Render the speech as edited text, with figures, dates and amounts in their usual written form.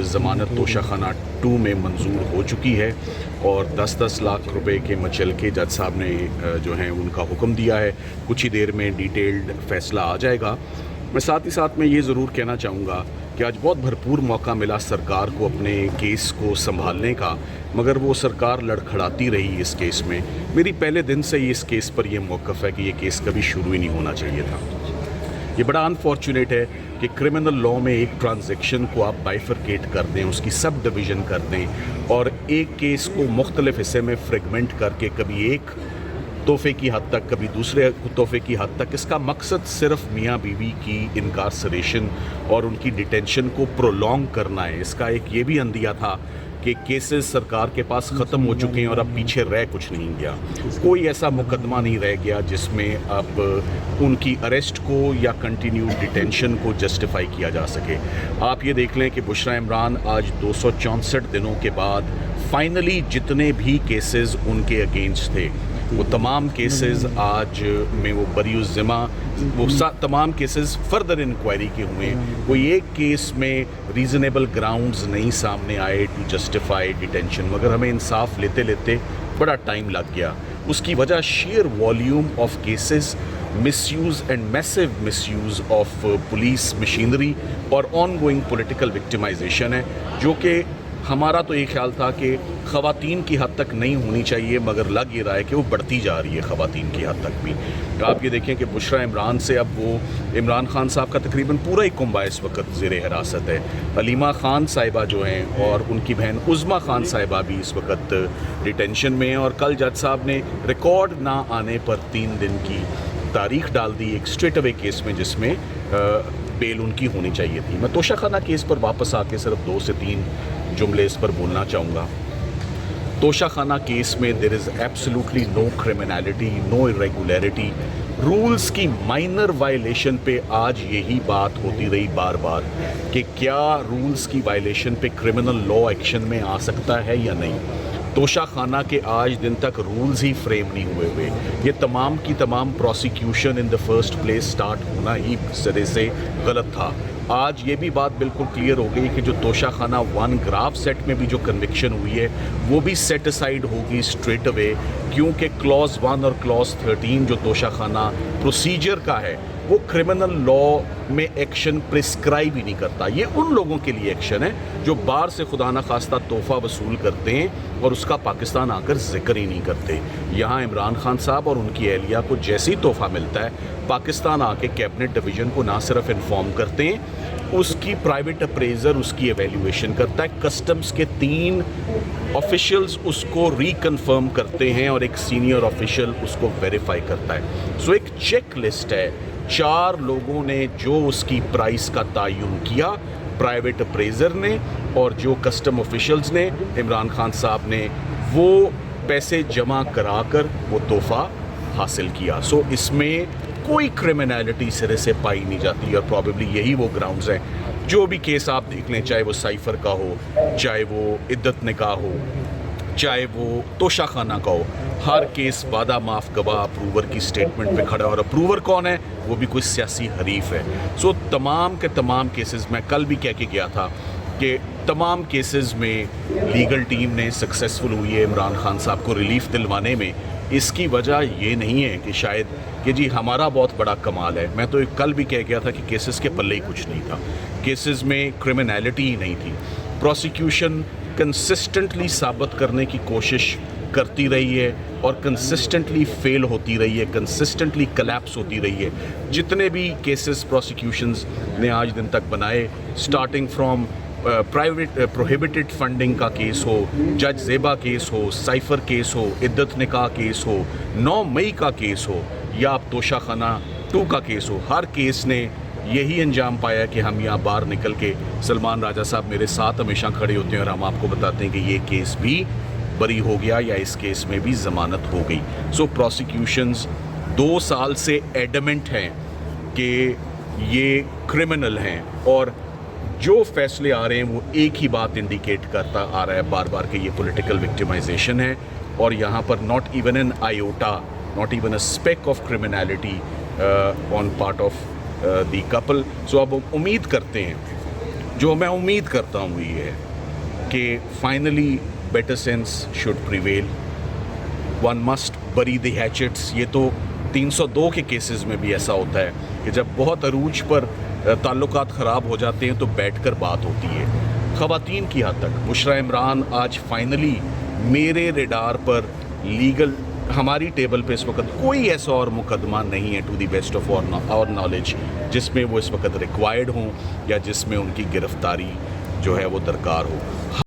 ضمانت توشہ خانہ 2 میں منظور ہو چکی ہے اور 10-10 لاکھ روپے کے مچل کے جج صاحب نے جو ہیں ان کا حکم دیا ہے. کچھ ہی دیر میں ڈیٹیلڈ فیصلہ آ جائے گا. میں ساتھ ہی ساتھ میں یہ ضرور کہنا چاہوں گا کہ آج بہت بھرپور موقع ملا سرکار کو اپنے کیس کو سنبھالنے کا، مگر وہ سرکار لڑکھڑاتی رہی اس کیس میں. میری پہلے دن سے ہی اس کیس پر یہ موقف ہے کہ یہ کیس کبھی شروع ہی نہیں ہونا چاہیے تھا. یہ بڑا انفارچونیٹ ہے کہ کرمنل لاء میں ایک ٹرانزیکشن کو آپ بائیفرکیٹ کر دیں، اس کی سب ڈویژن کر دیں اور ایک کیس کو مختلف حصے میں فریگمنٹ کر کے کبھی ایک تحفے کی حد تک کبھی دوسرے تحفے کی حد تک. اس کا مقصد صرف میاں بیوی کی انکارسریشن اور ان کی ڈیٹینشن کو پرولونگ کرنا ہے. اس کا ایک یہ بھی اندیہ تھا کہ کیسز سرکار کے پاس ختم ہو چکے ہیں اور اب پیچھے رہ کچھ نہیں گیا. کوئی ایسا مقدمہ نہیں رہ گیا جس میں اب ان کی اریسٹ کو یا کنٹینیو ڈیٹینشن کو جسٹیفائی کیا جا سکے. آپ یہ دیکھ لیں کہ بشریٰ عمران آج 264 دنوں کے بعد فائنلی جتنے بھی کیسز ان کے اگینسٹ تھے وہ تمام کیسز آج میں وہ بری الذمہ، وہ تمام کیسز فردر انکوائری کے ہوئے. کوئی ایک کیس میں ریزنیبل گراؤنڈز نہیں سامنے آئے ٹو جسٹیفائی ڈیٹینشن، مگر ہمیں انصاف لیتے لیتے بڑا ٹائم لگ گیا. اس کی وجہ sheer volume of cases, misuse and massive misuse of police machinery اور آن گوئنگ پولیٹیکل وکٹمائزیشن ہے، جو کہ ہمارا تو یہ خیال تھا کہ خواتین کی حد تک نہیں ہونی چاہیے، مگر لگ یہ رہا ہے کہ وہ بڑھتی جا رہی ہے خواتین کی حد تک بھی. آپ یہ دیکھیں کہ بشریٰ عمران سے اب وہ عمران خان صاحب کا تقریباً پورا ہی کنبہ اس وقت زیر حراست ہے. علیمہ خان صاحبہ جو ہیں اور ان کی بہن عظمیٰ خان صاحبہ بھی اس وقت ڈیٹینشن میں ہیں، اور کل جج صاحب نے ریکارڈ نہ آنے پر 3 دن کی تاریخ ڈال دی ایک اسٹریٹ اوے کیس میں جس میں بیل ان کی ہونی چاہیے تھی. میں توشہ خانہ کیس پر واپس آ کے صرف 2 سے 3 جملے اس پر بولنا چاہوں گا. توشہ خانہ کیس میں there is absolutely no criminality, no irregularity. Rules کی مائنر وائلیشن پہ آج یہی بات ہوتی رہی بار بار کہ کیا رولز کی وائلیشن پہ کرمنل لاء ایکشن میں آ سکتا ہے یا نہیں. توشہ خانہ کے آج دن تک رولز ہی فریم نہیں ہوئے. یہ تمام کی تمام prosecution in the first place start ہونا ہی سرے سے غلط تھا. آج یہ بھی بات بالکل کلیئر ہو گئی کہ جو توشہ خانہ 1 گراف سیٹ میں بھی جو کنوکشن ہوئی ہے وہ بھی سیٹ اسائیڈ ہوگی اسٹریٹ اوے، کیونکہ کلاز 1 اور کلاز 13 جو توشہ خانہ پروسیجر کا ہے وہ کرمنل لاء میں ایکشن پرسکرائب ہی نہیں کرتا. یہ ان لوگوں کے لیے ایکشن ہے جو باہر سے خدا نخواستہ تحفہ وصول کرتے ہیں اور اس کا پاکستان آ کر ذکر ہی نہیں کرتے. یہاں عمران خان صاحب اور ان کی اہلیہ کو جیسی تحفہ ملتا ہے پاکستان آ کے کیبنٹ ڈویژن کو نہ صرف انفارم کرتے ہیں، اس کی پرائیویٹ اپریزر اس کی ایویلیویشن کرتا ہے، کسٹمز کے 3 آفیشلز اس کو ریکنفرم کرتے ہیں اور ایک سینئر آفیشل اس کو ویریفائی کرتا ہے. سو ایک چیک لسٹ ہے. 4 لوگوں نے جو اس کی پرائس کا تعین کیا، پرائیویٹ اپریزر نے اور جو کسٹم آفیشلز نے، عمران خان صاحب نے وہ پیسے جمع کرا کر وہ تحفہ حاصل کیا. سو اس میں کوئی کرمنالٹی سرے سے پائی نہیں جاتی اور پرابیبلی یہی وہ گراؤنڈز ہیں. جو بھی کیس آپ دیکھ لیں، چاہے وہ سائفر کا ہو، چاہے وہ عدت نکاح ہو، چاہے وہ توشہ خانہ کا ہو، ہر کیس وعدہ معاف گواہ اپروور کی سٹیٹمنٹ پہ کھڑا ہے، اور اپروور کون ہے؟ وہ بھی کوئی سیاسی حریف ہے. سو تمام کے تمام کیسز میں کل بھی کہہ کے گیا تھا کہ تمام کیسز میں لیگل ٹیم نے سکسیسفل ہوئی ہے عمران خان صاحب کو ریلیف دلوانے میں. اس کی وجہ یہ نہیں ہے کہ شاید کہ جی ہمارا بہت بڑا کمال ہے. میں تو کل بھی کہہ گیا تھا کہ کیسز کے پلے ہی کچھ نہیں تھا، کیسز میں کرمنالٹی ہی نہیں تھی. پروسیکیوشن کنسسٹنٹلی ثابت کرنے کی کوشش کرتی رہی ہے اور کنسسٹنٹلی فیل ہوتی رہی ہے، کنسسٹنٹلی کلیپس ہوتی رہی ہے. جتنے بھی کیسز پروسیکیوشنز نے آج دن تک بنائے، starting from private prohibited funding کا کیس ہو، جج زیبا کیس ہو، سائفر کیس ہو، عدت نکاح کیس ہو، 9 مئی کا کیس ہو، یا اب توشہ خانہ 2 کا کیس ہو، ہر کیس نے یہی انجام پایا کہ ہم یہاں باہر نکل کے، سلمان راجہ صاحب میرے ساتھ ہمیشہ کھڑے ہوتے ہیں اور ہم آپ کو بتاتے ہیں کہ یہ کیس بھی بری ہو گیا یا اس کیس میں بھی ضمانت ہو گئی. سو پروسیکیوشنز 2 سال سے ایڈمنٹ ہیں کہ یہ کرمنل ہیں، اور جو فیصلے آ رہے ہیں وہ ایک ہی بات انڈیکیٹ کرتا آ رہا ہے بار بار کہ یہ پولیٹیکل وکٹمائزیشن ہے، اور یہاں پر not even an iota, not even a speck of criminality on part of the couple. So اب امید کرتے ہیں جو میں امید کرتا ہوں یہ ہے کہ finally better sense should prevail. One must بری دی ہیچٹس. یہ تو 302 کے کیسز میں بھی ایسا ہوتا ہے کہ جب بہت عروج پر تعلقات خراب ہو جاتے ہیں تو بیٹھ کر بات ہوتی ہے. خواتین کی حد تک بشریٰ عمران آج فائنلی میرے ریڈار پر لیگل ہماری ٹیبل پہ اس وقت کوئی ایسا اور مقدمہ نہیں ہے to the best of our knowledge جس میں وہ اس وقت ریکوائرڈ ہوں یا جس میں ان کی گرفتاری جو ہے وہ درکار ہو.